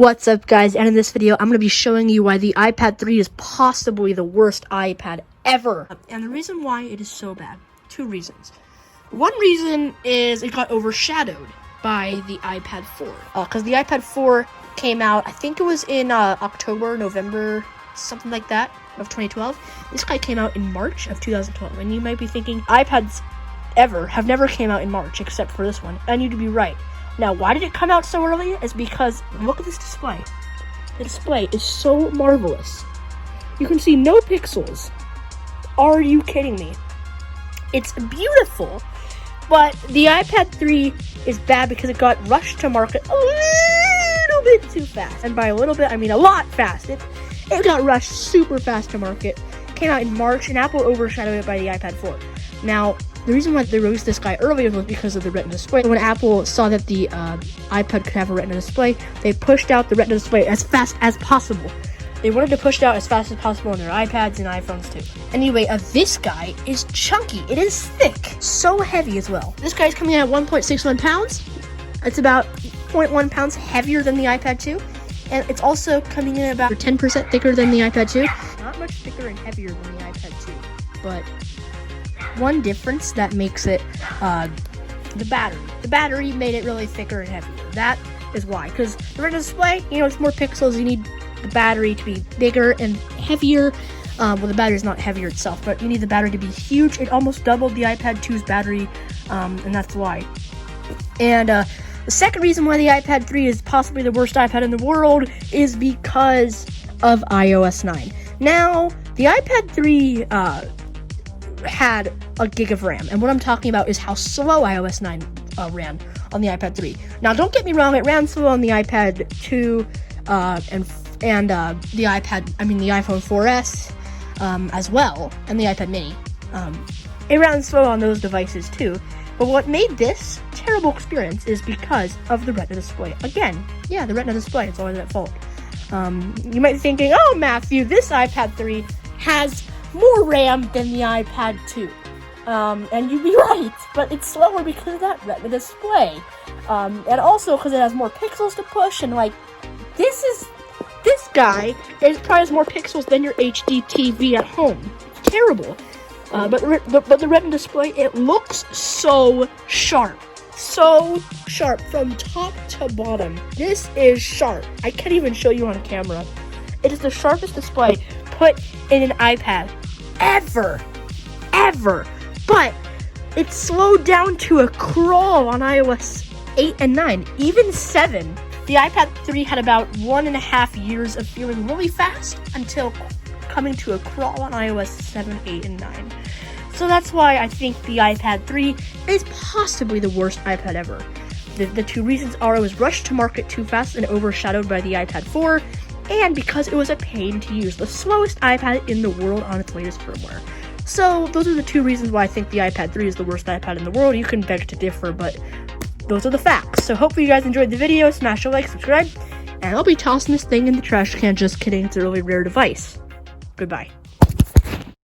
What's up, guys? And in this video, I'm going to be showing you why the iPad 3 is possibly the worst iPad ever. And the reason why it is so bad, two reasons. One reason is it got overshadowed by the iPad 4. Because the iPad 4 came out, I think it was in October, November, something like that, of 2012. This guy came out in March of 2012. And you might be thinking, iPads ever have never came out in March except for this one. And you'd be right. Now, why did it come out so early? Is because, look at this display. The display is so marvelous. You can see no pixels. Are you kidding me? It's beautiful, but the iPad 3 is bad because it got rushed to market a little bit too fast. And by a little bit, I mean a lot fast. It got rushed super fast to market. Came out in March, and Apple overshadowed it by the iPad 4. Now, the reason why they released this guy earlier was because of the Retina display. When Apple saw that the iPad could have a Retina display, they pushed out the Retina display as fast as possible. They wanted to push it out as fast as possible on their iPads and iPhones too. Anyway, this guy is chunky. It is thick. So heavy as well. This guy's coming in at 1.61 pounds. It's about 0.1 pounds heavier than the iPad 2. And it's also coming in about 10% thicker than the iPad 2. Not much thicker and heavier than the iPad 2, but one difference that makes it the battery. The battery made it really thicker and heavier. That is why. Because the Retina display, it's more pixels. You need the battery to be bigger and heavier. Well, the battery is not heavier itself, but you need the battery to be huge. It almost doubled the iPad 2's battery, and that's why. And the second reason why the iPad 3 is possibly the worst iPad in the world is because of iOS 9. Now, the iPad 3 had a gig of RAM, and what I'm talking about is how slow iOS 9 ran on the iPad 3. Now, don't get me wrong, it ran slow on the iPad 2 and the iPhone 4S as well, and the iPad Mini. It ran slow on those devices too. But what made this terrible experience is because of the Retina display. Again, yeah, the Retina display is always at fault. You might be thinking, oh, Matthew, this iPad 3 has more RAM than the iPad 2. And you'd be right, but it's slower because of that Retina display. And also because it has more pixels to push, and this guy probably has more pixels than your HD TV at home. It's terrible. But the Retina display, it looks so sharp. So sharp from top to bottom. This is sharp. I can't even show you on camera. It is the sharpest display put in an iPad ever. But it's slowed down to a crawl on iOS 8 and 9, even 7. The iPad 3 had about 1.5 years of feeling really fast until coming to a crawl on iOS 7, 8, and 9. So that's why I think the iPad 3 is possibly the worst iPad ever. The two reasons are it was rushed to market too fast and overshadowed by the iPad 4, and because it was a pain to use, the slowest iPad in the world on its latest firmware. So those are the two reasons why I think the iPad 3 is the worst iPad in the world. You can beg to differ, but those are the facts. So hopefully you guys enjoyed the video. Smash a like, subscribe, and I'll be tossing this thing in the trash can. Just kidding, it's a really rare device. Goodbye.